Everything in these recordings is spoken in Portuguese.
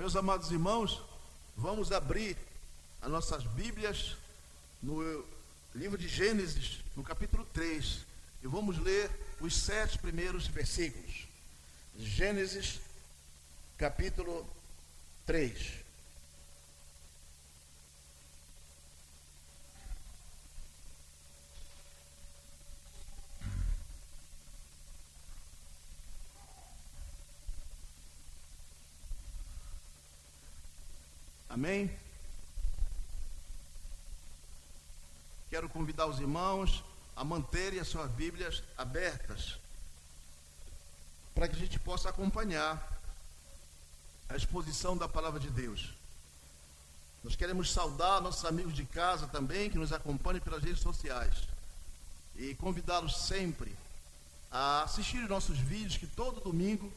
Meus amados irmãos, vamos abrir as nossas Bíblias no livro de Gênesis, no capítulo 3, e vamos ler os 7 primeiros versículos. Gênesis, capítulo 3. Amém? Quero convidar os irmãos a manterem as suas Bíblias abertas, para que a gente possa acompanhar a exposição da Palavra de Deus. Nós queremos saudar nossos amigos de casa também, que nos acompanham pelas redes sociais, e convidá-los sempre a assistir os nossos vídeos, que todo domingo,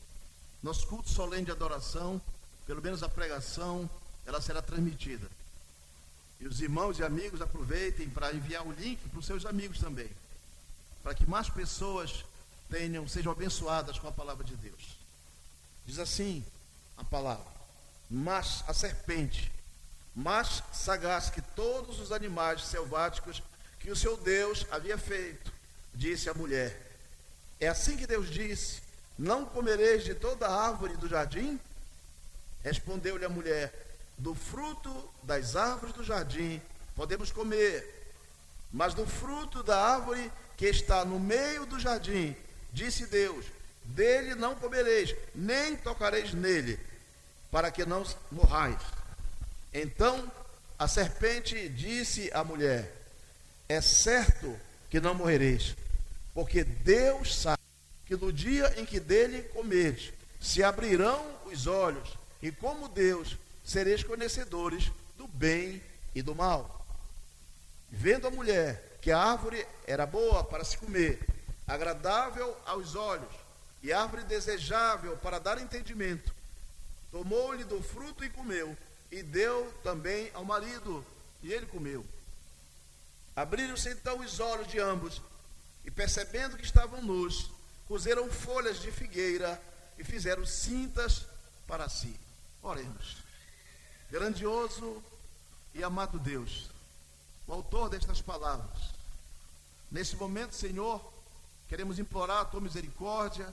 nosso culto solene de adoração, pelo menos a pregação, ela será transmitida. E os irmãos e amigos aproveitem para enviar o link para os seus amigos também, para que mais pessoas sejam abençoadas com a palavra de Deus. Diz assim a palavra: mas a serpente, mais sagaz que todos os animais selváticos que o seu Deus havia feito, disse à mulher: é assim que Deus disse, não comereis de toda a árvore do jardim? Respondeu-lhe a mulher: do fruto das árvores do jardim podemos comer, mas do fruto da árvore que está no meio do jardim, disse Deus, dele não comereis, nem tocareis nele, para que não morrais. Então a serpente disse à mulher: é certo que não morrereis, porque Deus sabe que no dia em que dele comerdes, se abrirão os olhos, e como Deus sereis conhecedores do bem e do mal. Vendo a mulher que a árvore era boa para se comer, agradável aos olhos, e árvore desejável para dar entendimento, tomou-lhe do fruto e comeu, e deu também ao marido, e ele comeu. Abriram-se então os olhos de ambos, e percebendo que estavam nus, coseram folhas de figueira, e fizeram cintas para si. Oremos. Grandioso e amado Deus, o autor destas palavras, nesse momento, Senhor, queremos implorar a tua misericórdia,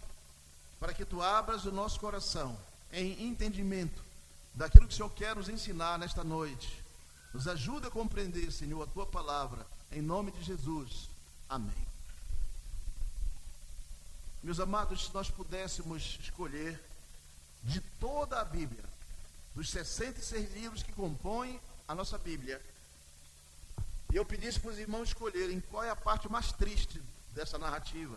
para que tu abras o nosso coração em entendimento daquilo que o Senhor quer nos ensinar nesta noite. Nos ajuda a compreender, Senhor, a tua palavra, em nome de Jesus. Amém. Meus amados, se nós pudéssemos escolher de toda a Bíblia, dos 66 livros que compõem a nossa Bíblia, e eu pedisse para os irmãos escolherem qual é a parte mais triste dessa narrativa,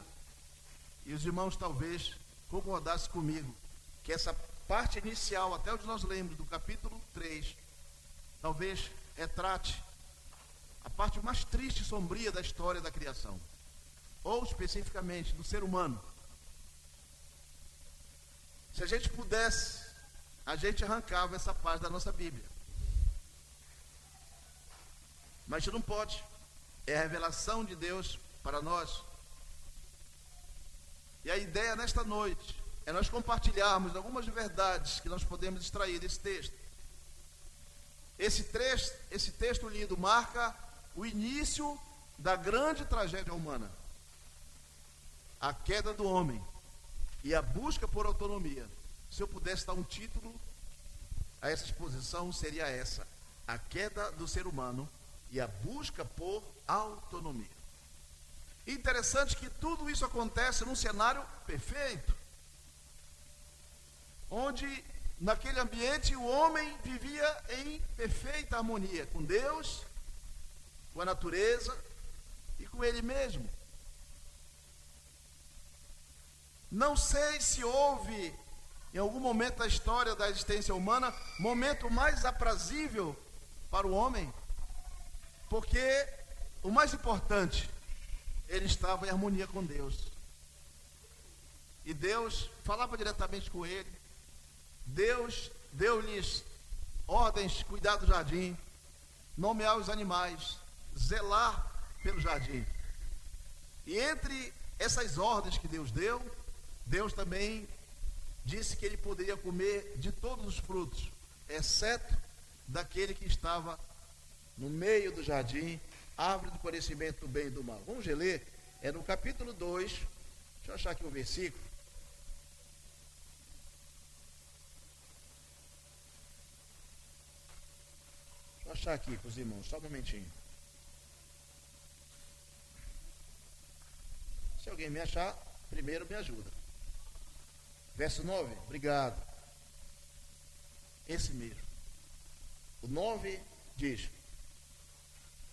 e os irmãos talvez concordassem comigo, que essa parte inicial, até onde nós lemos, do capítulo 3, talvez retrate a parte mais triste e sombria da história da criação, ou especificamente do ser humano. Se a gente pudesse, a gente arrancava essa parte da nossa Bíblia. Mas a gente não pode. É a revelação de Deus para nós. E a ideia nesta noite é nós compartilharmos algumas verdades que nós podemos extrair desse texto. Esse texto lido marca o início da grande tragédia humana. A queda do homem e a busca por autonomia. Se eu pudesse dar um título a essa exposição, seria essa: a queda do ser humano e a busca por autonomia. Interessante que tudo isso acontece num cenário perfeito, onde naquele ambiente o homem vivia em perfeita harmonia com Deus, com a natureza e com ele mesmo. Não sei se houve, em algum momento da história da existência humana, momento mais aprazível para o homem, porque o mais importante, ele estava em harmonia com Deus. E Deus falava diretamente com ele. Deus deu-lhes ordens, cuidar do jardim, nomear os animais, zelar pelo jardim. E entre essas ordens que Deus deu, Deus também disse que ele poderia comer de todos os frutos, exceto daquele que estava no meio do jardim, árvore do conhecimento do bem e do mal. Vamos ler, é no capítulo 2, deixa eu achar aqui um versículo. Deixa eu achar aqui com os irmãos, só um momentinho. Se alguém me achar, primeiro me ajuda. Verso 9, obrigado. Esse mesmo. O 9 diz,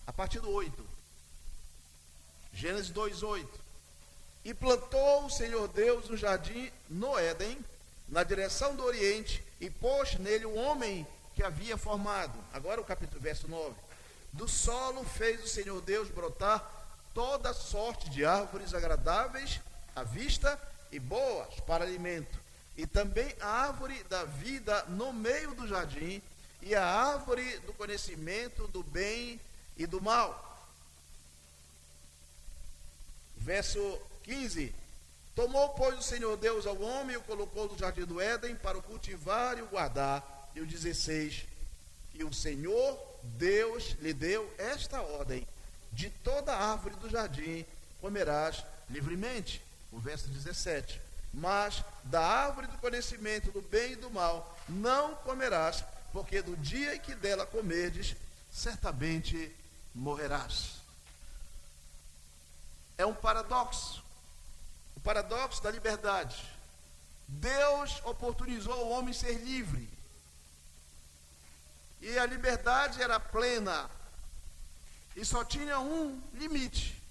a partir do 8, Gênesis 2:8. E plantou o Senhor Deus um jardim no Éden, na direção do Oriente, e pôs nele o homem que havia formado. Agora o capítulo, verso 9. Do solo fez o Senhor Deus brotar toda sorte de árvores agradáveis à vista e boas para alimento, e também a árvore da vida no meio do jardim, e a árvore do conhecimento do bem e do mal. Verso 15. Tomou, pois, o Senhor Deus ao homem e o colocou no jardim do Éden para o cultivar e o guardar. E o 16. E o Senhor Deus lhe deu esta ordem: de toda árvore do jardim comerás livremente. O verso 17. Mas da árvore do conhecimento do bem e do mal não comerás, porque do dia em que dela comerdes, certamente morrerás. É um paradoxo. O paradoxo da liberdade. Deus oportunizou o homem ser livre. E a liberdade era plena. E só tinha um limite: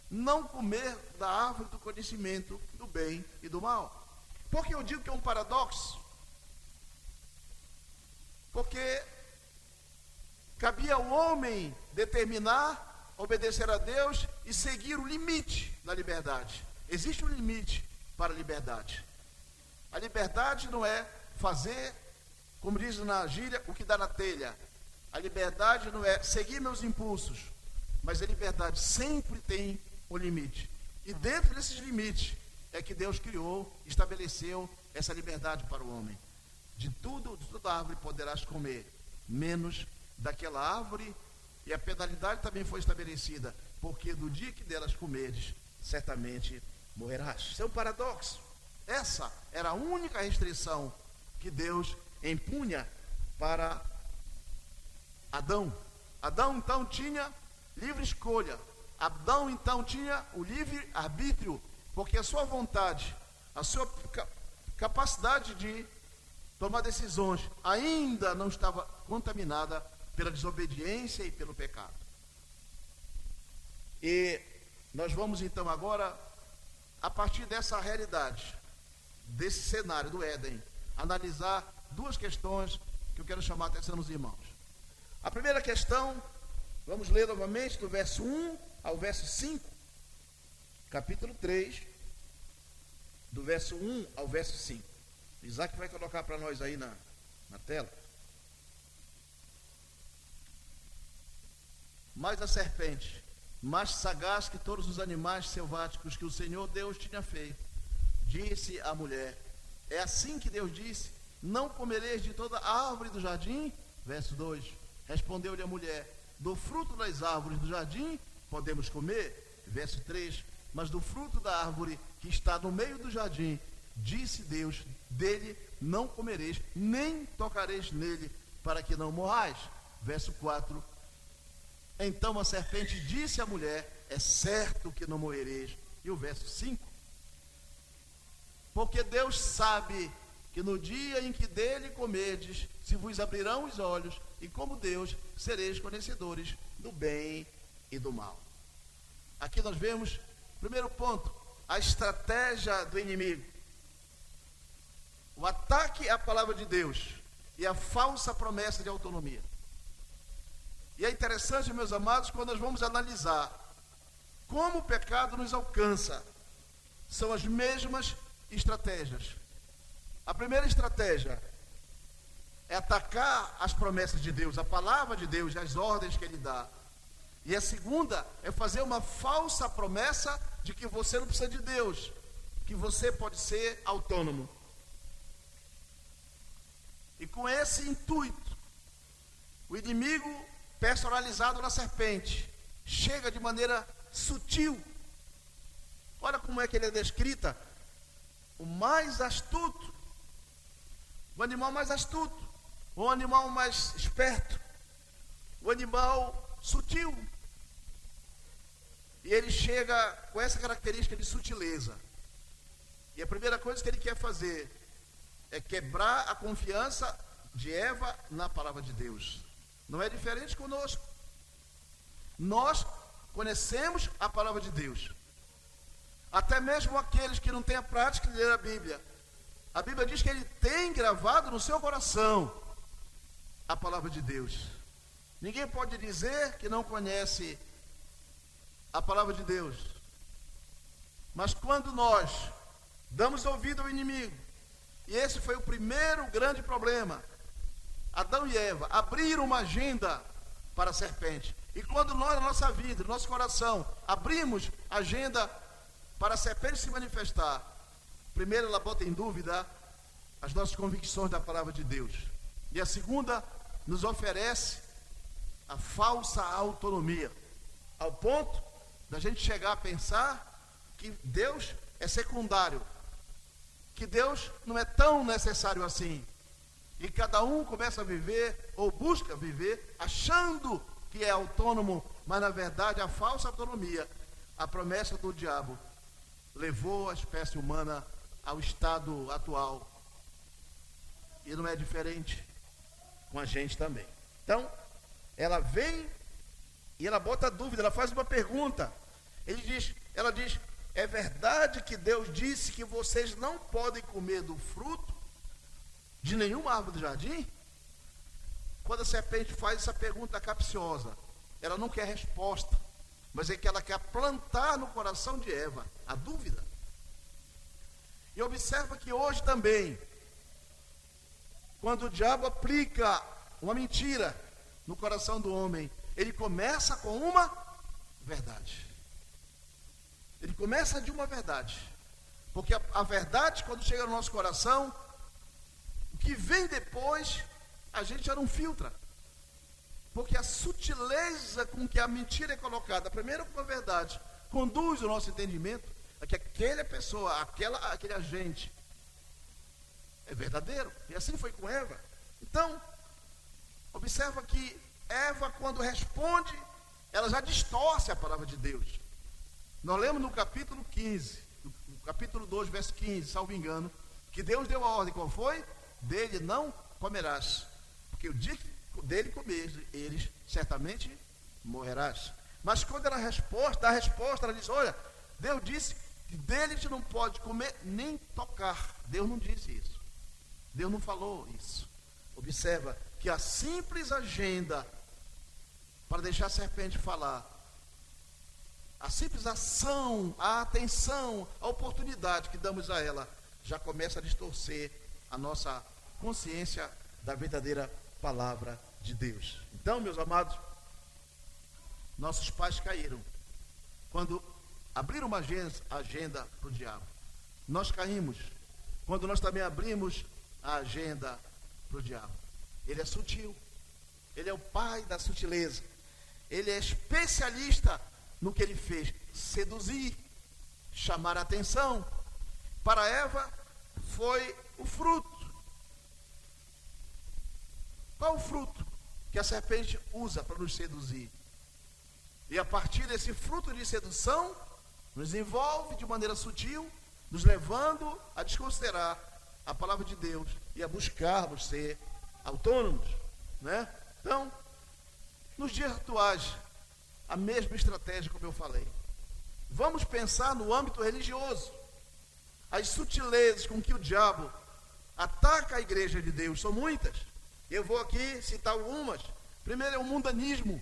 não comer da árvore do conhecimento do bem e do mal. Por que eu digo que é um paradoxo? Porque cabia ao homem determinar, obedecer a Deus e seguir o limite da liberdade. Existe um limite para a liberdade. A liberdade não é fazer, como diz na gíria, o que dá na telha. A liberdade não é seguir meus impulsos, mas a liberdade sempre tem um limite. E dentro desses limites é que Deus criou, estabeleceu essa liberdade para o homem. De toda árvore poderás comer, menos daquela árvore, e a penalidade também foi estabelecida, porque do dia que delas comeres, certamente morrerás. Isso é um paradoxo. Essa era a única restrição que Deus impunha para Adão. Adão então tinha livre escolha. Adão então tinha o livre arbítrio, porque a sua vontade, a sua capacidade de tomar decisões ainda não estava contaminada pela desobediência e pelo pecado. E nós vamos então agora, a partir dessa realidade, desse cenário do Éden, analisar duas questões que eu quero chamar a atenção dos irmãos. A primeira questão, vamos ler novamente do verso 1 ao verso 5, capítulo 3, do verso 1 ao verso 5. Isaac vai colocar para nós aí na tela. Mas a serpente, mais sagaz que todos os animais selváticos que o Senhor Deus tinha feito, disse à mulher: é assim que Deus disse: não comereis de toda árvore do jardim? Verso 2. Respondeu-lhe a mulher: do fruto das árvores do jardim podemos comer? Verso 3. Mas do fruto da árvore que está no meio do jardim, disse Deus: dele não comereis, nem tocareis nele, para que não morrais. Verso 4. Então a serpente disse à mulher: é certo que não morrereis. E o verso 5. Porque Deus sabe que no dia em que dele comerdes, se vos abrirão os olhos, e como Deus sereis conhecedores do bem e do mal. Aqui nós vemos, primeiro ponto, a estratégia do inimigo. O ataque à palavra de Deus e a falsa promessa de autonomia. E é interessante, meus amados, quando nós vamos analisar como o pecado nos alcança. São as mesmas estratégias. A primeira estratégia é atacar as promessas de Deus, a palavra de Deus, as ordens que Ele dá. E a segunda é fazer uma falsa promessa de que você não precisa de Deus, que você pode ser autônomo. E E com esse intuito, o inimigo personalizado na serpente chega de maneira sutil. Olha como é que ele é descrita: o mais astuto, o animal mais astuto, o animal mais esperto, o animal sutil. E ele chega com essa característica de sutileza. E a primeira coisa que ele quer fazer é quebrar a confiança de Eva na palavra de Deus. Não é diferente conosco. Nós conhecemos a palavra de Deus. Até mesmo aqueles que não têm a prática de ler a Bíblia. A Bíblia diz que ele tem gravado no seu coração a palavra de Deus. Ninguém pode dizer que não conhece a palavra de Deus. Mas quando nós damos ouvido ao inimigo, e esse foi o primeiro grande problema, Adão e Eva abriram uma agenda para a serpente. E quando nós, na nossa vida, no nosso coração, abrimos agenda para a serpente se manifestar, primeiro ela bota em dúvida as nossas convicções da palavra de Deus. E a segunda, nos oferece a falsa autonomia, ao ponto da gente chegar a pensar que Deus é secundário, que Deus não é tão necessário assim. E cada um começa a viver, ou busca viver, achando que é autônomo, mas na verdade a falsa autonomia, a promessa do diabo, levou a espécie humana ao estado atual. E não é diferente com a gente também. Então, ela vem e ela bota dúvida, ela faz uma pergunta. Ela diz, é verdade que Deus disse que vocês não podem comer do fruto de nenhuma árvore do jardim? Quando a serpente faz essa pergunta capciosa, ela não quer resposta, mas é que ela quer plantar no coração de Eva a dúvida. E observa que hoje também, quando o diabo aplica uma mentira no coração do homem, ele começa com uma verdade. Ele começa de uma verdade. Porque a verdade, quando chega no nosso coração, o que vem depois, a gente já não filtra. Porque a sutileza com que a mentira é colocada, primeiro com a verdade, conduz o nosso entendimento a que aquela pessoa, aquele agente é verdadeiro. E assim foi com Eva. Então, observa que Eva, quando responde, ela já distorce a palavra de Deus. Nós lemos no capítulo 15, no capítulo 2, verso 15, salvo engano, que Deus deu a ordem, qual foi? Dele não comerás, porque o dia que dele comeres, eles certamente morrerás. Mas quando ela dá a resposta, ela diz, olha, Deus disse que dele a gente não pode comer nem tocar. Deus não disse isso. Deus não falou isso. Observa que a simples agenda para deixar a serpente falar, a simples ação, a atenção, a oportunidade que damos a ela, já começa a distorcer a nossa consciência da verdadeira palavra de Deus. Então, meus amados, nossos pais caíram quando abriram uma agenda para o diabo. Nós caímos quando nós também abrimos a agenda para o diabo. Ele é sutil, ele é o pai da sutileza, ele é especialista no que ele fez, seduzir, chamar a atenção. Para Eva foi o fruto. Qual o fruto que a serpente usa para nos seduzir? E a partir desse fruto de sedução, nos envolve de maneira sutil, nos levando a desconsiderar a palavra de Deus e a buscarmos ser autônomos, né? Então, nos dias atuais, a mesma estratégia, como eu falei. Vamos pensar no âmbito religioso. As sutilezas com que o diabo ataca a igreja de Deus são muitas. Eu vou aqui citar algumas. Primeiro é o mundanismo.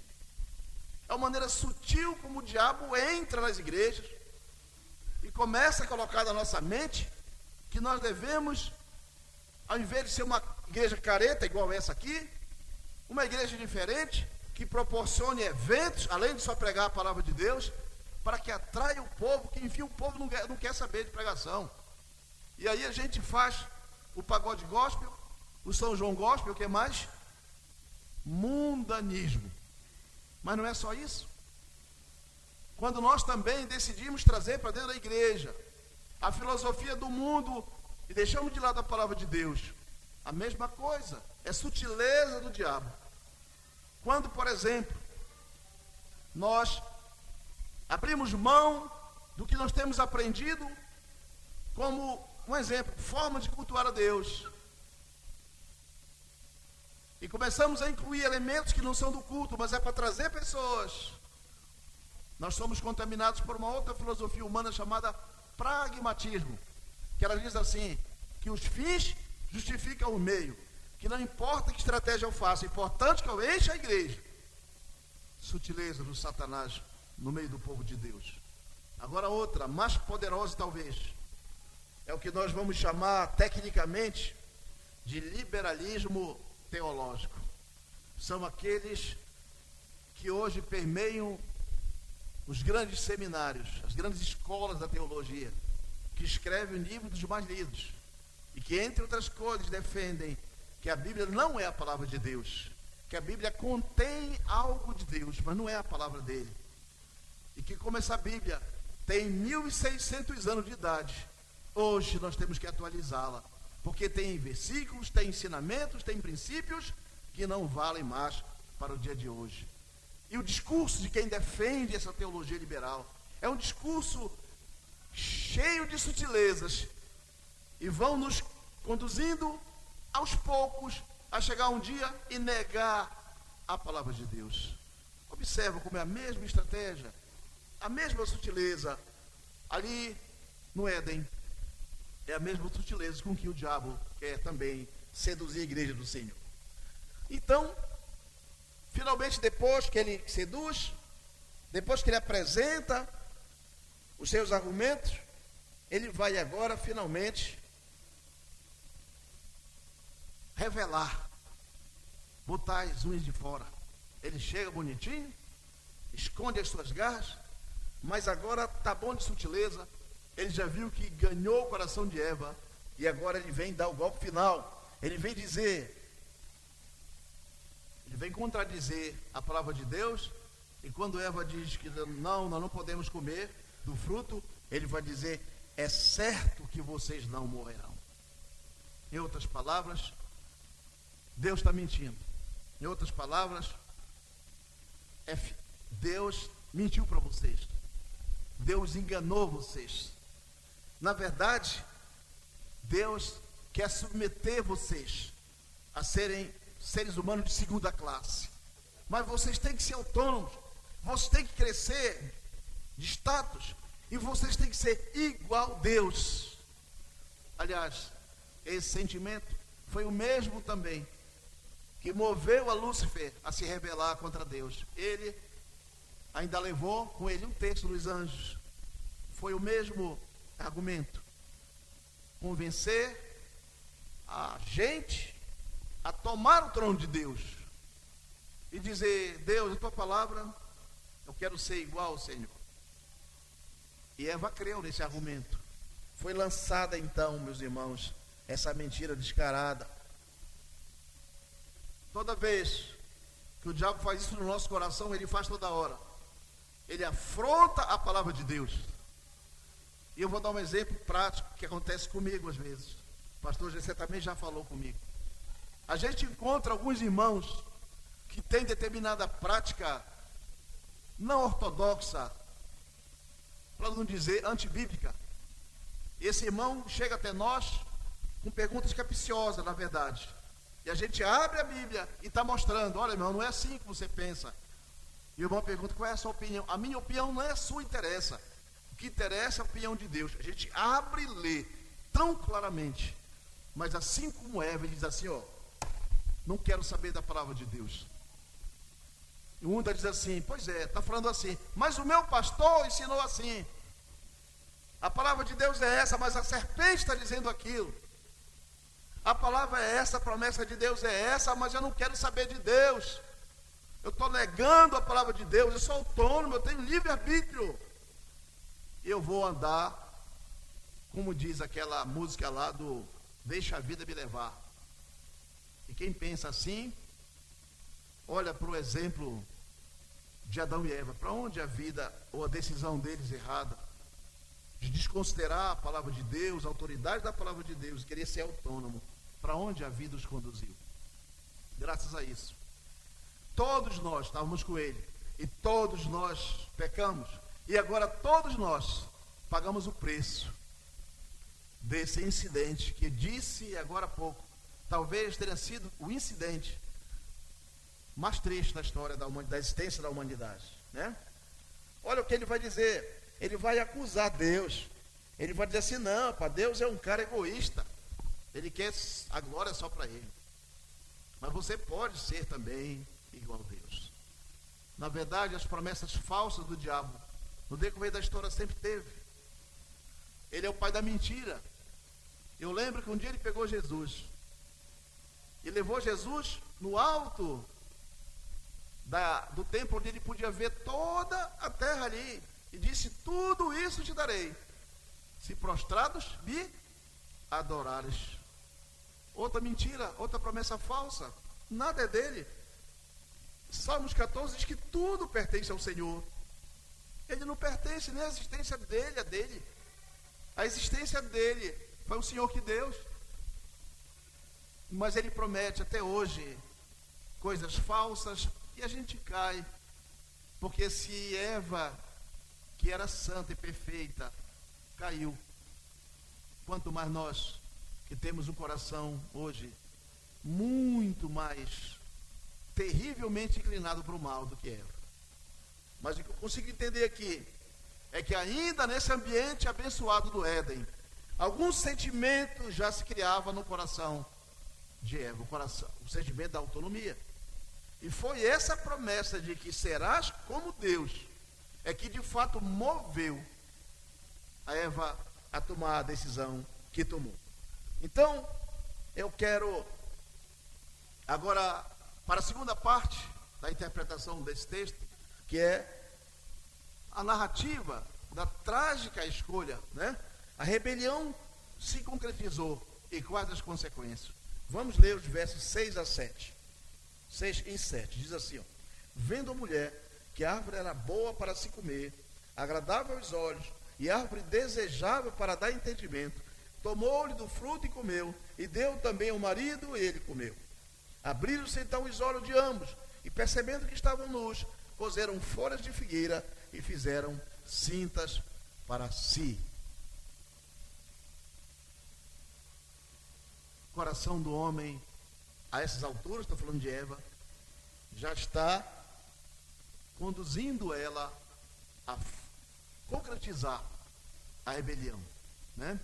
É uma maneira sutil como o diabo entra nas igrejas e começa a colocar na nossa mente que nós devemos, ao invés de ser uma igreja careta igual essa aqui, uma igreja diferente, que proporcione eventos, além de só pregar a palavra de Deus, para que atraia o povo, que enfim o povo não quer saber de pregação. E aí a gente faz o pagode gospel, O São João Gospel, o que mais? Mundanismo. Mas não é só isso. Quando nós também decidimos trazer para dentro da igreja a filosofia do mundo e deixamos de lado a palavra de Deus, a mesma coisa, é sutileza do diabo. Quando, por exemplo, nós abrimos mão do que nós temos aprendido como um exemplo, forma de cultuar a Deus, e começamos a incluir elementos que não são do culto, mas é para trazer pessoas, nós somos contaminados por uma outra filosofia humana chamada pragmatismo, que ela diz assim, que os fins justificam o meio, que não importa que estratégia eu faça, é importante que eu encha a igreja. Sutileza do Satanás no meio do povo de Deus. Agora outra, mais poderosa talvez, é o que nós vamos chamar tecnicamente de liberalismo teológico. São aqueles que hoje permeiam os grandes seminários, as grandes escolas da teologia, que escrevem o livro dos mais lidos, e que, entre outras coisas, defendem que a Bíblia não é a palavra de Deus, que a Bíblia contém algo de Deus, mas não é a palavra dele, e que, como essa Bíblia tem 1600 anos de idade, hoje nós temos que atualizá-la, porque tem versículos, tem ensinamentos, tem princípios que não valem mais para o dia de hoje. E o discurso de quem defende essa teologia liberal é um discurso cheio de sutilezas, e vão nos conduzindo aos poucos a chegar um dia e negar a palavra de Deus. Observa como é a mesma estratégia, a mesma sutileza ali no Éden, é a mesma sutileza com que o diabo quer também seduzir a igreja do Senhor. Então, finalmente, depois que ele seduz, depois que ele apresenta os seus argumentos, ele vai agora finalmente revelar, botar as unhas de fora. Ele chega bonitinho, esconde as suas garras, mas agora está bom de sutileza. Ele já viu que ganhou o coração de Eva, e agora ele vem dar o golpe final. Ele vem dizer, ele vem contradizer a palavra de Deus, e quando Eva diz que não, nós não podemos comer do fruto, ele vai dizer, é certo que vocês não morrerão. Em outras palavras, Deus está mentindo. Em outras palavras, Deus mentiu para vocês. Deus enganou vocês. Na verdade, Deus quer submeter vocês a serem seres humanos de segunda classe. Mas vocês têm que ser autônomos. Vocês têm que crescer de status. E vocês têm que ser igual a Deus. Aliás, esse sentimento foi o mesmo também que moveu a Lúcifer a se rebelar contra Deus. Ele ainda levou com ele um terço dos anjos. Foi o mesmo argumento. Convencer a gente a tomar o trono de Deus e dizer, Deus, a tua palavra, eu quero ser igual ao Senhor. E Eva creu nesse argumento. Foi lançada então, meus irmãos, essa mentira descarada. Toda vez que o diabo faz isso no nosso coração, ele faz toda hora. Ele afronta a palavra de Deus. E eu vou dar um exemplo prático que acontece comigo às vezes. O pastor Gessé também já falou comigo. A gente encontra alguns irmãos que têm determinada prática não ortodoxa, para não dizer antibíblica. Esse irmão chega até nós com perguntas capciosas, na verdade. E a gente abre a Bíblia e está mostrando, olha, irmão, não é assim que você pensa. E o irmão pergunta, qual é a sua opinião? A minha opinião não é a sua, interessa. O que interessa é a opinião de Deus. A gente abre e lê tão claramente. Mas assim como Eva, ele diz assim, ó, não quero saber da palavra de Deus. E um diz assim, pois é, está falando assim, mas o meu pastor ensinou assim. A palavra de Deus é essa, mas a serpente está dizendo aquilo. A palavra é essa, a promessa de Deus é essa, mas eu não quero saber de Deus. Eu estou negando a palavra de Deus, eu sou autônomo, eu tenho livre-arbítrio. Eu vou andar, como diz aquela música lá do Deixa a Vida Me Levar. E quem pensa assim, olha para o exemplo de Adão e Eva. Para onde a vida ou a decisão deles errada, de desconsiderar a palavra de Deus, a autoridade da palavra de Deus, querer ser autônomo, para onde a vida os conduziu? Graças a isso, todos nós estávamos com ele, e todos nós pecamos, e agora todos nós pagamos o preço desse incidente que disse agora há pouco, talvez tenha sido o incidente mais triste da história da existência da humanidade, né? Olha o que ele vai dizer. Ele vai acusar Deus. Ele vai dizer assim: não, para Deus é um cara egoísta, ele quer a glória só para ele. Mas você pode ser também igual a Deus. Na verdade, as promessas falsas do diabo no decorrer da história sempre teve. Ele é o pai da mentira. Eu lembro que um dia ele pegou Jesus e levou Jesus no alto do templo, onde ele podia ver toda a terra ali, e disse: tudo isso te darei, se prostrados me adorares. Outra mentira, outra promessa falsa. Nada é dele. Salmos 14 diz que tudo pertence ao Senhor. Ele não pertence nem à existência dele, a dele. A existência dele foi o Senhor que deu. Mas ele promete até hoje coisas falsas, e a gente cai. Porque se Eva, que era santa e perfeita, caiu, quanto mais nós, que temos um coração hoje muito mais terrivelmente inclinado para o mal do que Eva. Mas o que eu consigo entender aqui é que ainda nesse ambiente abençoado do Éden, algum sentimento já se criava no coração de Eva, o sentimento da autonomia. E foi essa promessa de que serás como Deus é que de fato moveu a Eva a tomar a decisão que tomou. Então, eu quero agora para a segunda parte da interpretação desse texto, que é a narrativa da trágica escolha, né? A rebelião se concretizou, e quais as consequências? Vamos ler os versos 6 a 7. 6 e 7, diz assim, ó: vendo a mulher que a árvore era boa para se comer, agradável aos olhos, e árvore desejável para dar entendimento, tomou-lhe do fruto e comeu, e deu também ao marido, e ele comeu. Abriram-se então os olhos de ambos, e percebendo que estavam nus, coseram folhas de figueira e fizeram cintas para si. O coração do homem, a essas alturas, estou falando de Eva, já está conduzindo ela a concretizar a rebelião, né?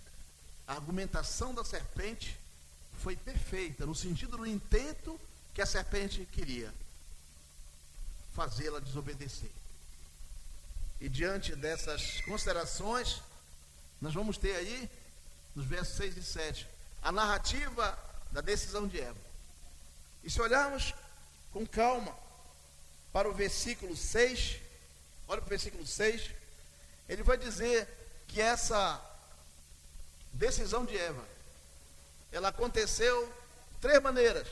A argumentação da serpente foi perfeita, no sentido do intento que a serpente queria fazê-la desobedecer. E diante dessas considerações, nós vamos ter aí, nos versos 6 e 7, a narrativa da decisão de Eva. E se olharmos com calma para o versículo 6, olha para o versículo 6, ele vai dizer que essa decisão de Eva, ela aconteceu de 3 maneiras.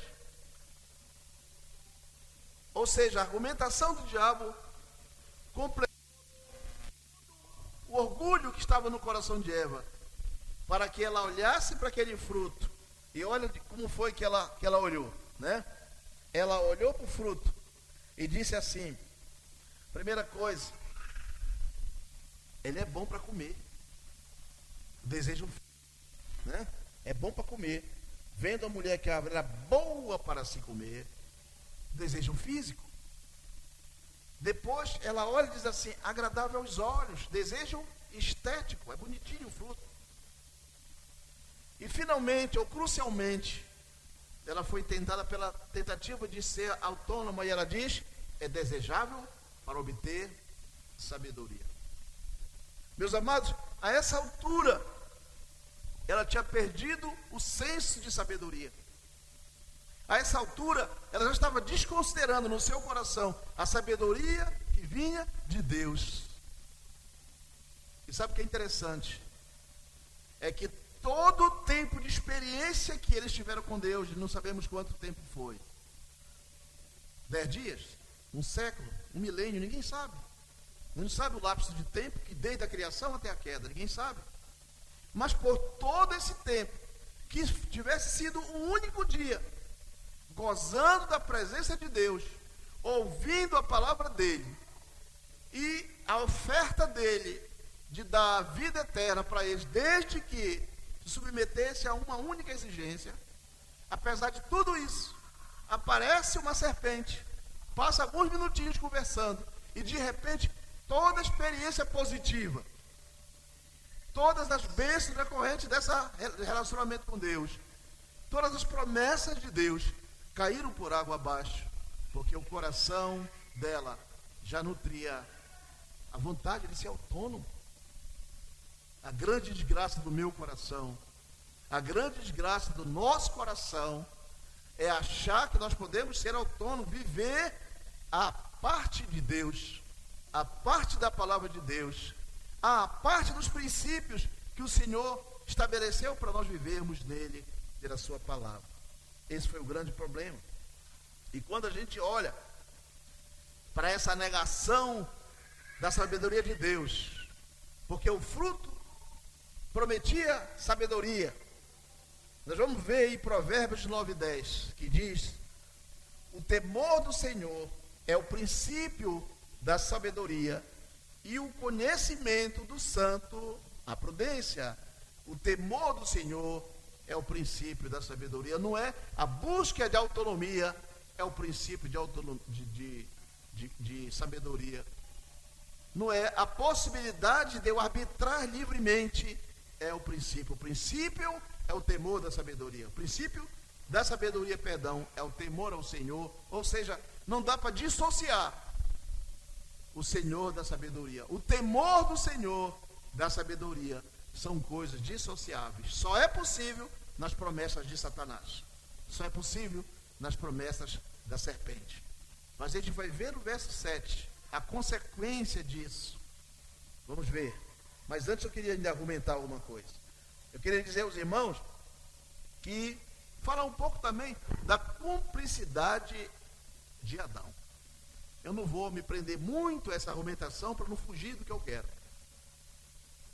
Ou seja, a argumentação do diabo completou o orgulho que estava no coração de Eva, para que ela olhasse para aquele fruto. E olha como foi que ela olhou, né? Ela olhou para o fruto e disse assim: primeira coisa, ele é bom para comer. Desejo, né? É bom para comer. Vendo a mulher que a árvore era boa para se comer, desejo físico. Depois ela olha e diz assim: agradável aos olhos, desejo estético, é bonitinho o fruto. E finalmente, ou crucialmente, ela foi tentada pela tentativa de ser autônoma, e ela diz: é desejável para obter sabedoria. Meus amados, a essa altura, ela tinha perdido o senso de sabedoria. A essa altura, ela já estava desconsiderando no seu coração a sabedoria que vinha de Deus. E sabe o que é interessante? É que todo o tempo de experiência que eles tiveram com Deus, não sabemos quanto tempo foi. 10 dias? Um século? Um milênio? Ninguém sabe. Não sabe o lapso de tempo que desde a criação até a queda, ninguém sabe. Mas por todo esse tempo, que tivesse sido um único dia, gozando da presença de Deus, ouvindo a palavra dele, e a oferta dele de dar a vida eterna para eles, desde que se submetesse a uma única exigência, apesar de tudo isso, aparece uma serpente, passa alguns minutinhos conversando, e de repente, toda a experiência positiva, todas as bênçãos decorrentes desse relacionamento com Deus, todas as promessas de Deus, caíram por água abaixo, porque o coração dela já nutria a vontade de ser autônomo. A grande desgraça do meu coração, a grande desgraça do nosso coração, é achar que nós podemos ser autônomos, viver a parte de Deus, a parte da palavra de Deus, a parte dos princípios que o Senhor estabeleceu para nós vivermos nele, pela sua palavra. Esse foi o grande problema. E quando a gente olha para essa negação da sabedoria de Deus, porque o fruto prometia sabedoria. Nós vamos ver aí Provérbios 9:10, que diz: o temor do Senhor é o princípio da sabedoria, e o conhecimento do santo, a prudência. O temor do Senhor é o princípio da sabedoria. Não é a busca de autonomia, é o princípio de sabedoria. Não é a possibilidade de eu arbitrar livremente, é o princípio. O princípio é o temor da sabedoria. O princípio da sabedoria, é o temor ao Senhor. Ou seja, não dá para dissociar o Senhor da sabedoria. O temor do Senhor da sabedoria são coisas dissociáveis. Só é possível nas promessas de Satanás. Só é possível nas promessas da serpente. Mas a gente vai ver no verso 7 a consequência disso. Vamos ver. Mas antes eu queria ainda argumentar alguma coisa. Eu queria dizer aos irmãos que falar um pouco também da cumplicidade de Adão. Eu não vou me prender muito a essa argumentação para não fugir do que eu quero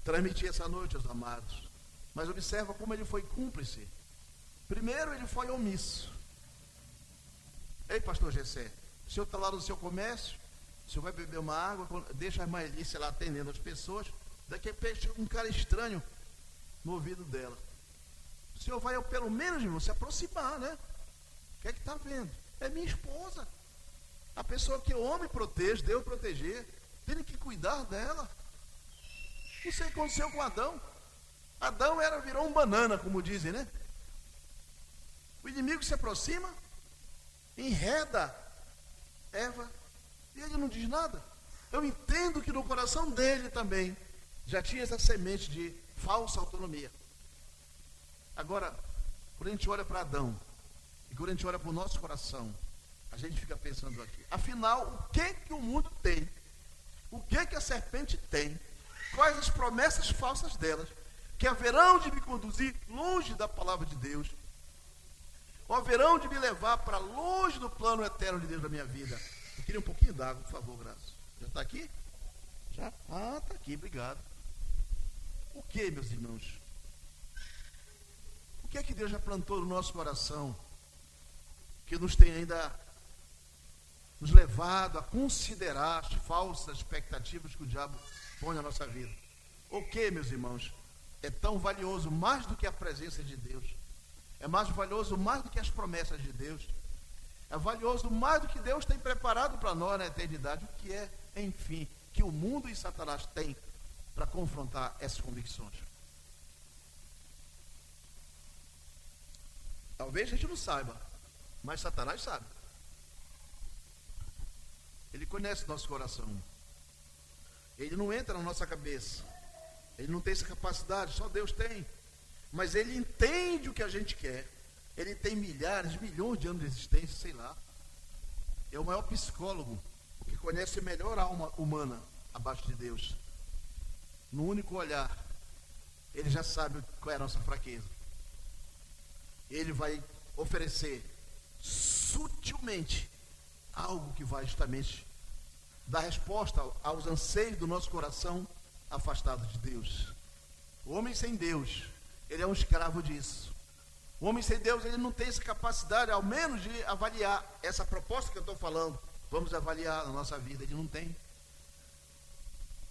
transmitir essa noite aos amados. Mas observa como ele foi cúmplice. Primeiro, ele foi omisso. Ei, pastor Gessé, o senhor está lá no seu comércio, o senhor vai beber uma água, deixa a irmã Elícia lá atendendo as pessoas, daqui a pouco chega um cara estranho no ouvido dela. O senhor vai, pelo menos, irmão, se aproximar, né? O que é que está vendo? É minha esposa. A pessoa que o homem protege, Deus proteger, tem que cuidar dela. Não sei o que aconteceu com Adão. Adão virou um banana, como dizem, né? O inimigo se aproxima, enreda Eva, e ele não diz nada. Eu entendo que no coração dele também já tinha essa semente de falsa autonomia. Agora, quando a gente olha para Adão, e quando a gente olha para o nosso coração, a gente fica pensando aqui, afinal, o que o mundo tem? O que a serpente tem? Quais as promessas falsas delas, que haverão de me conduzir longe da palavra de Deus, ou haverão de me levar para longe do plano eterno de Deus da minha vida? Eu queria um pouquinho d'água, por favor, Graça. Já está aqui? Já? Ah, está aqui, obrigado. O que, meus irmãos? O que é que Deus já plantou no nosso coração, que nos tem ainda nos levado a considerar as falsas expectativas que o diabo põe na nossa vida? O que, meus irmãos, é tão valioso mais do que a presença de Deus? É mais valioso mais do que as promessas de Deus? É valioso mais do que Deus tem preparado para nós na eternidade? O que é, enfim, que o mundo e Satanás têm para confrontar essas convicções? Talvez a gente não saiba, mas Satanás sabe. Ele conhece o nosso coração. Ele não entra na nossa cabeça. Ele não tem essa capacidade, só Deus tem. Mas ele entende o que a gente quer. Ele tem milhares, milhões de anos de existência, sei lá. É o maior psicólogo, que conhece melhor a alma humana abaixo de Deus. No único olhar, Ele já sabe qual é a nossa fraqueza. Ele vai oferecer sutilmente algo que vai justamente dar resposta aos anseios do nosso coração afastado de Deus. O homem sem Deus, ele é um escravo disso. O homem sem Deus, ele não tem essa capacidade, ao menos, de avaliar essa proposta que eu estou falando. Vamos avaliar na nossa vida, ele não tem.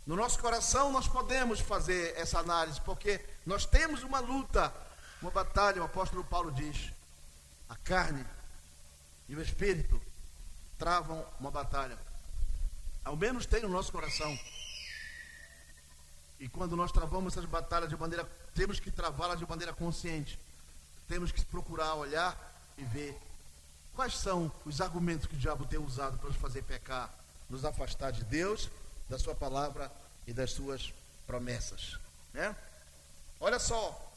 No nosso coração nós podemos fazer essa análise, porque nós temos uma luta, uma batalha. O apóstolo Paulo diz: a carne e o espírito travam uma batalha. Ao menos tem no nosso coração. E quando nós travamos essas batalhas de maneira, temos que travá-las de maneira consciente. Temos que procurar olhar e ver quais são os argumentos que o diabo tem usado para nos fazer pecar, nos afastar de Deus, da sua palavra e das suas promessas, né? Olha só.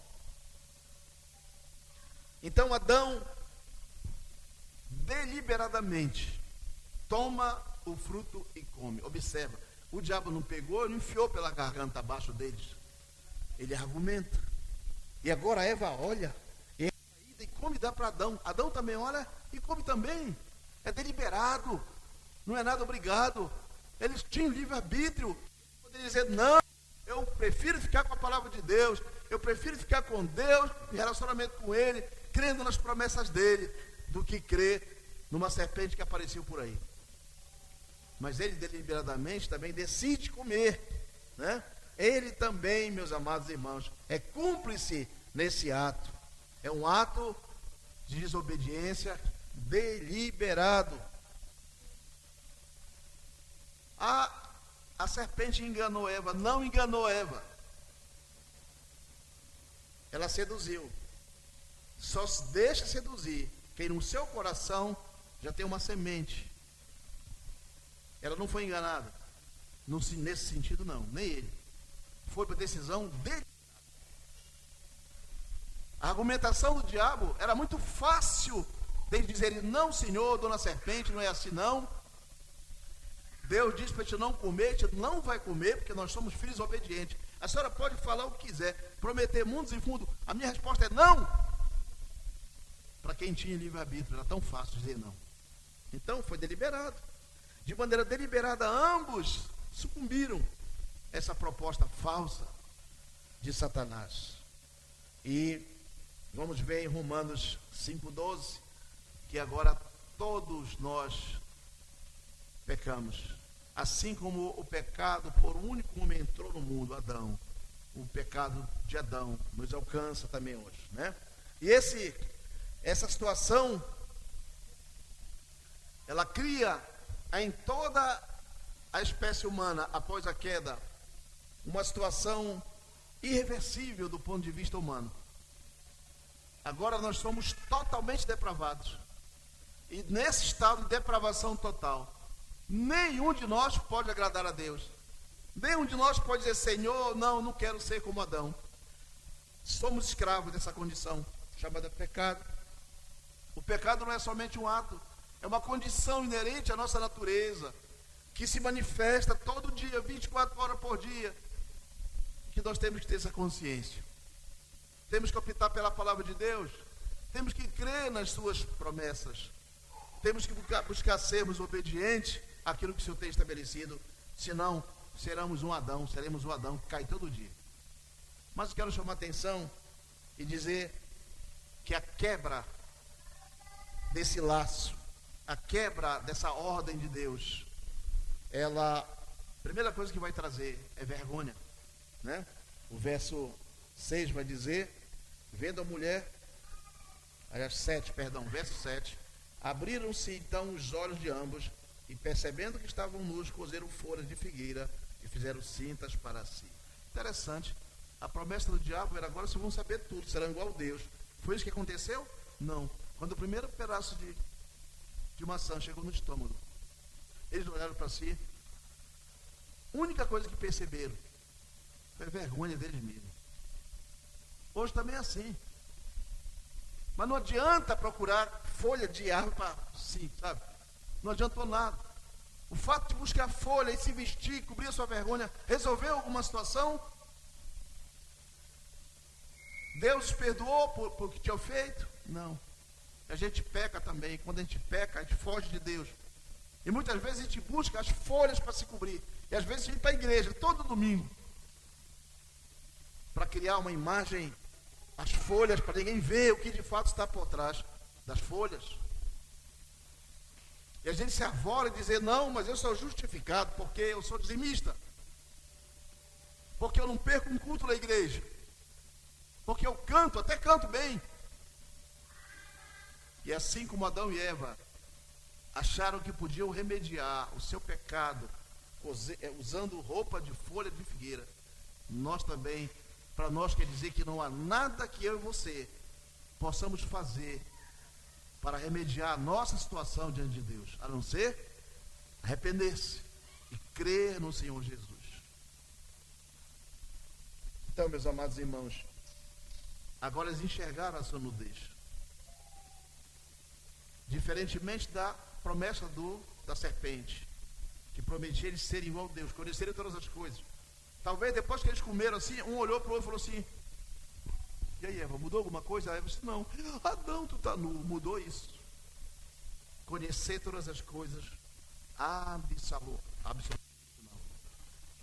Então Adão deliberadamente toma o fruto e come. Observa, o diabo não pegou, não enfiou pela garganta abaixo deles. Ele argumenta. E agora Eva olha e come e dá para Adão. Adão também olha e come também. É deliberado, não é nada obrigado. Eles tinham livre-arbítrio. Poderiam dizer: não, eu prefiro ficar com a palavra de Deus, eu prefiro ficar com Deus, em relacionamento com Ele, crendo nas promessas dEle, do que crer numa serpente que apareceu por aí. Mas ele deliberadamente também decide comer, né? Ele também, meus amados irmãos, é cúmplice nesse ato. É um ato de desobediência deliberado. A serpente enganou Eva, não enganou Eva. Ela seduziu. Só se deixa seduzir quem no seu coração já tem uma semente. Ela não foi enganada. Nesse sentido não, nem ele. Foi para a decisão dele. A argumentação do diabo era muito fácil deles dizerem: não, Senhor, dona serpente, não é assim não. Deus diz para a gente não comer, a gente não vai comer, porque nós somos filhos obedientes. A senhora pode falar o que quiser, prometer mundos e fundos. A minha resposta é não. Para quem tinha livre-arbítrio, era tão fácil dizer não. Então foi deliberado. De maneira deliberada, ambos sucumbiram a essa proposta falsa de Satanás. E vamos ver em Romanos 5,12, que agora todos nós pecamos. Assim como o pecado por um único homem entrou no mundo, Adão, o pecado de Adão nos alcança também hoje, né? E essa situação, ela cria em toda a espécie humana, após a queda, uma situação irreversível do ponto de vista humano. Agora nós somos totalmente depravados. E nesse estado de depravação total, nenhum de nós pode agradar a Deus. Nenhum de nós pode dizer: Senhor, não quero ser como Adão. Somos escravos dessa condição chamada pecado. O pecado não é somente um ato, é uma condição inerente à nossa natureza, que se manifesta todo dia, 24 horas por dia, que nós temos que ter essa consciência. Temos que optar pela palavra de Deus, temos que crer nas suas promessas, temos que buscar sermos obedientes àquilo que o Senhor tem estabelecido, senão seremos um Adão que cai todo dia. Mas eu quero chamar a atenção e dizer que a quebra desse laço, a quebra dessa ordem de Deus, ela, a primeira coisa que vai trazer é vergonha, né? O verso 6 vai dizer: vendo a mulher, verso 7, abriram-se então os olhos de ambos, e percebendo que estavam nus, cozeram folhas de figueira e fizeram cintas para si. Interessante, a promessa do diabo era: agora vocês vão saber tudo, serão igual a Deus. Foi isso que aconteceu? Não. Quando o primeiro pedaço de maçã chegou no estômago, eles olharam para si, a única coisa que perceberam foi a vergonha deles mesmos. Hoje também é assim. Mas não adianta procurar folha de árvore para si, sabe? Não adiantou nada. O fato de buscar folha e se vestir, cobrir a sua vergonha, resolveu alguma situação? Deus perdoou por que tinha feito? Não. A gente peca também. Quando a gente peca, a gente foge de Deus. E muitas vezes a gente busca as folhas para se cobrir. E às vezes a gente vai para a igreja todo domingo para criar uma imagem, as folhas, para ninguém ver o que de fato está por trás das folhas. E a gente se arvora e dizer, não, mas eu sou justificado porque eu sou dizimista. Porque eu não perco um culto na igreja. Porque eu canto, até canto bem. E assim como Adão e Eva acharam que podiam remediar o seu pecado usando roupa de folha de figueira, nós também, para nós quer dizer que não há nada que eu e você possamos fazer para remediar a nossa situação diante de Deus, a não ser arrepender-se e crer no Senhor Jesus. Então, meus amados irmãos, agora eles enxergaram a sua nudez. Diferentemente da promessa da serpente, que prometia eles serem igual a Deus, conhecerem todas as coisas. Talvez depois que eles comeram assim, um olhou para o outro e falou assim, e aí, Eva, mudou alguma coisa? A Eva disse, não, Adão, tu está nu, mudou isso. Conhecer todas as coisas, absolutamente não.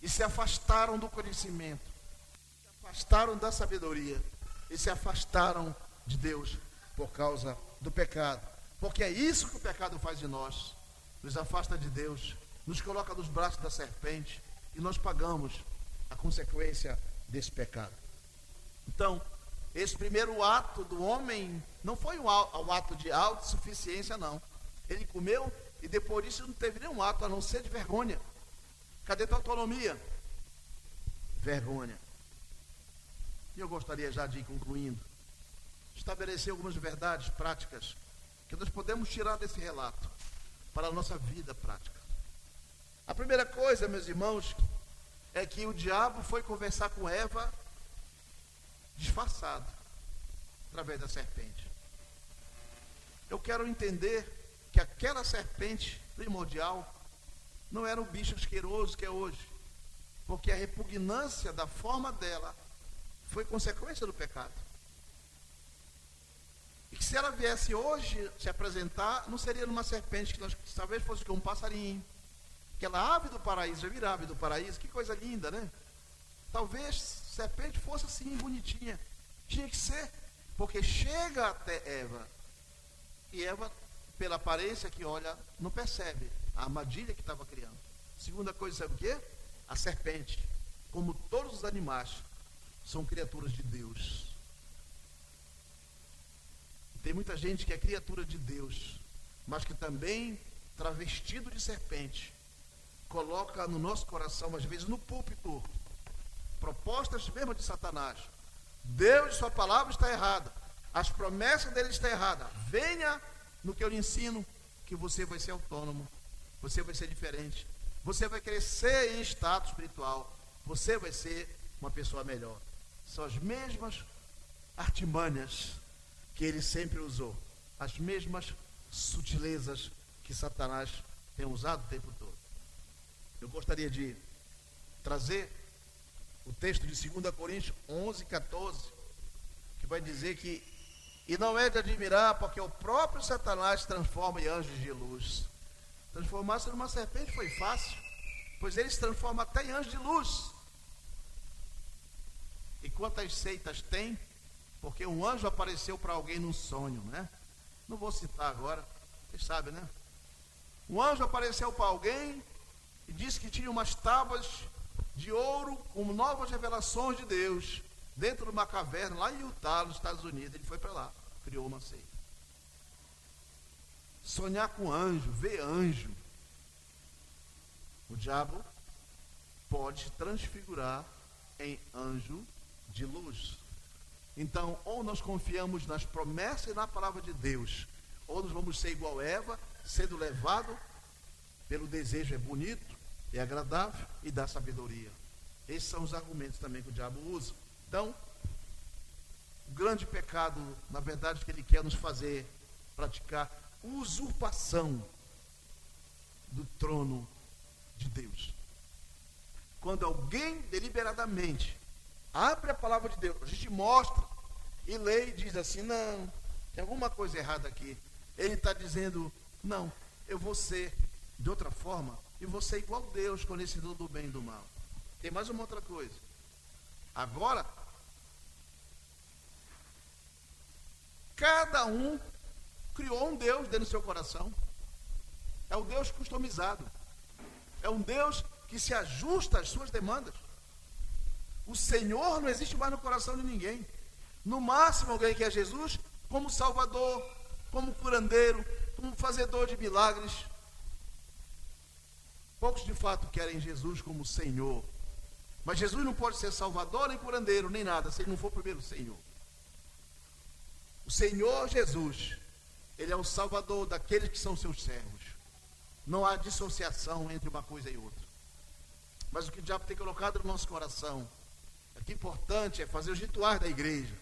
E se afastaram do conhecimento, se afastaram da sabedoria, e se afastaram de Deus por causa do pecado. Porque é isso que o pecado faz de nós, nos afasta de Deus, nos coloca nos braços da serpente, e nós pagamos a consequência desse pecado. Então, esse primeiro ato do homem não foi um ato de autossuficiência, não. Ele comeu e depois disso não teve nenhum ato a não ser de vergonha. Cadê tua autonomia? Vergonha. E eu gostaria já de ir concluindo, estabelecer algumas verdades práticas que nós podemos tirar desse relato para a nossa vida prática. A primeira coisa, meus irmãos, é que o diabo foi conversar com Eva disfarçado, através da serpente. Eu quero entender que aquela serpente primordial não era o bicho asqueroso que é hoje, porque a repugnância da forma dela foi consequência do pecado. E que se ela viesse hoje se apresentar, não seria numa serpente, que nós talvez fosse como um passarinho, aquela ave do paraíso. Já viram a ave do paraíso? Que coisa linda, né? Talvez serpente fosse assim, bonitinha. Tinha que ser, porque chega até Eva, e Eva, pela aparência que olha, não percebe a armadilha que estava criando. Segunda coisa, sabe o quê? A serpente, como todos os animais, são criaturas de Deus. Tem muita gente que é criatura de Deus, mas que também, travestido de serpente, coloca no nosso coração, às vezes no púlpito, propostas mesmo de Satanás. Deus, sua palavra está errada, as promessas dele estão erradas. Venha no que eu lhe ensino, que você vai ser autônomo, você vai ser diferente, você vai crescer em status espiritual, você vai ser uma pessoa melhor. São as mesmas artimanhas que ele sempre usou, as mesmas sutilezas que Satanás tem usado o tempo todo. Eu gostaria de trazer o texto de 2 Coríntios 11, 14, que vai dizer que, e não é de admirar, porque o próprio Satanás se transforma em anjos de luz. Transformar-se numa serpente foi fácil, pois ele se transforma até em anjo de luz. E quantas seitas tem? Porque um anjo apareceu para alguém num sonho, né? Não vou citar agora, vocês sabem, né? Um anjo apareceu para alguém e disse que tinha umas tábuas de ouro com novas revelações de Deus dentro de uma caverna lá em Utah, nos Estados Unidos. Ele foi para lá, criou uma seita. Sonhar com anjo, ver anjo. O diabo pode transfigurar em anjo de luz. Então, ou nós confiamos nas promessas e na palavra de Deus, ou nós vamos ser igual Eva, sendo levado pelo desejo, é bonito, é agradável e dá sabedoria. Esses são os argumentos também que o diabo usa. Então, o grande pecado, na verdade, que ele quer nos fazer praticar usurpação do trono de Deus. Quando alguém deliberadamente abre a palavra de Deus, a gente mostra e lê e diz assim, não, tem alguma coisa errada aqui. Ele está dizendo, não, eu vou ser de outra forma, e vou ser igual Deus, conhecedor do bem e do mal. Tem mais uma outra coisa. Agora, cada um criou um Deus dentro do seu coração. É um Deus customizado. É um Deus que se ajusta às suas demandas. O Senhor não existe mais no coração de ninguém. No máximo, alguém quer Jesus como Salvador, como curandeiro, como fazedor de milagres. Poucos de fato querem Jesus como Senhor. Mas Jesus não pode ser Salvador, nem curandeiro, nem nada, se ele não for primeiro Senhor. O Senhor Jesus, ele é o Salvador daqueles que são seus servos. Não há dissociação entre uma coisa e outra. Mas o que o diabo tem colocado no nosso coração, é que importante é fazer os rituais da igreja,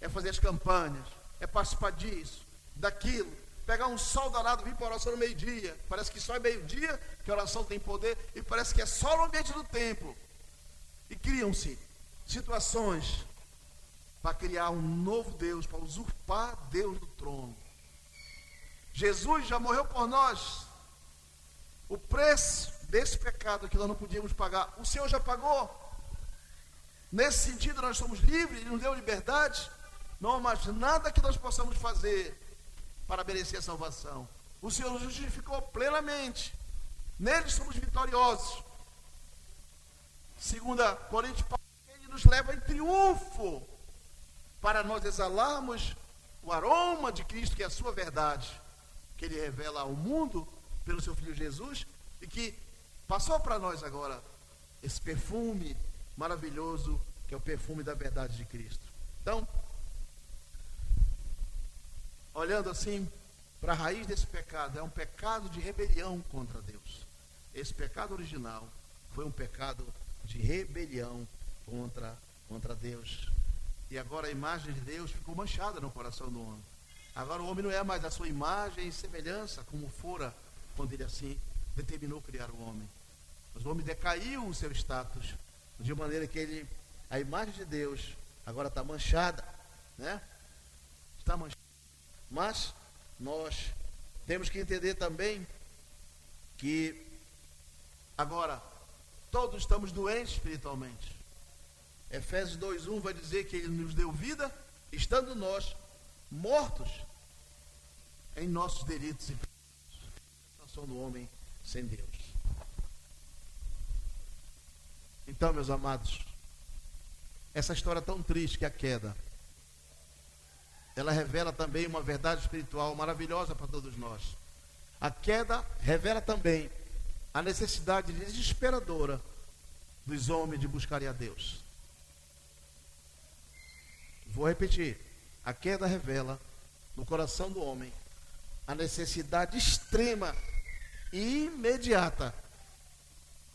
é fazer as campanhas, é participar disso, daquilo, pegar um sol danado, vir para a oração no meio-dia, parece que só é meio-dia que a oração tem poder, e parece que é só no ambiente do templo. E criam-se situações para criar um novo Deus, para usurpar Deus do trono. Jesus já morreu por nós. O preço desse pecado que nós não podíamos pagar, o Senhor já pagou. Nesse sentido, nós somos livres, Ele nos deu liberdade. Não há mais nada que nós possamos fazer para merecer a salvação. O Senhor nos justificou plenamente. Nele somos vitoriosos. 2 Coríntios, Ele nos leva em triunfo para nós exalarmos o aroma de Cristo, que é a sua verdade, que Ele revela ao mundo pelo seu Filho Jesus, e que passou para nós agora esse perfume maravilhoso, que é o perfume da verdade de Cristo. Então, olhando assim para a raiz desse pecado, é um pecado de rebelião contra Deus. Esse pecado original foi um pecado de rebelião contra Deus. E agora a imagem de Deus ficou manchada no coração do homem. Agora o homem não é mais a sua imagem e semelhança, como fora quando ele assim determinou criar o homem. Mas o homem decaiu o seu status, de maneira que a imagem de Deus agora está manchada, né? Está manchada. Mas nós temos que entender também que agora todos estamos doentes espiritualmente. Efésios 2:1 vai dizer que Ele nos deu vida, estando nós mortos em nossos delitos e pecados. A situação do homem sem Deus. Então, meus amados, essa história tão triste que é a queda, ela revela também uma verdade espiritual maravilhosa para todos nós. A queda revela também a necessidade desesperadora dos homens de buscarem a Deus. Vou repetir. A queda revela no coração do homem a necessidade extrema e imediata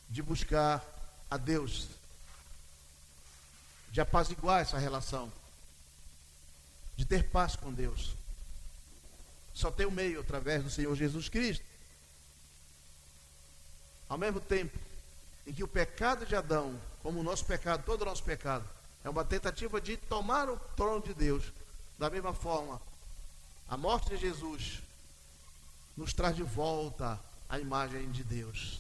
de buscar a Deus, de apaziguar essa relação, de ter paz com Deus. Só tem um meio, através do Senhor Jesus Cristo. Ao mesmo tempo em que o pecado de Adão, como o nosso pecado, todo o nosso pecado, é uma tentativa de tomar o trono de Deus, da mesma forma, a morte de Jesus nos traz de volta a imagem de Deus.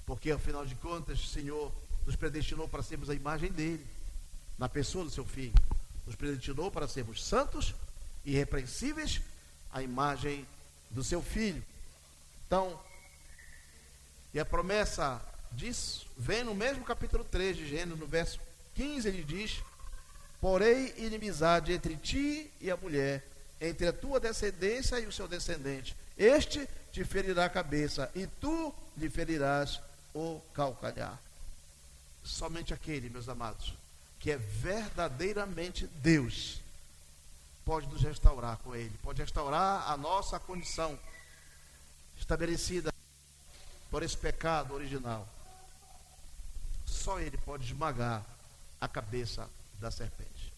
Porque, afinal de contas, o Senhor nos predestinou para sermos a imagem dele, na pessoa do seu Filho. Nos predestinou para sermos santos e irrepreensíveis, a imagem do seu Filho. Então, e a promessa disso vem no mesmo capítulo 3 de Gênesis, no verso 15, ele diz: porém inimizade entre ti e a mulher, entre a tua descendência e o seu descendente. Este te ferirá a cabeça, e tu lhe ferirás o calcanhar. Somente aquele, meus amados, que é verdadeiramente Deus, pode nos restaurar com Ele, pode restaurar a nossa condição estabelecida por esse pecado original. Só Ele pode esmagar a cabeça da serpente.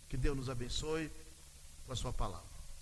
Que Deus nos abençoe com a sua palavra.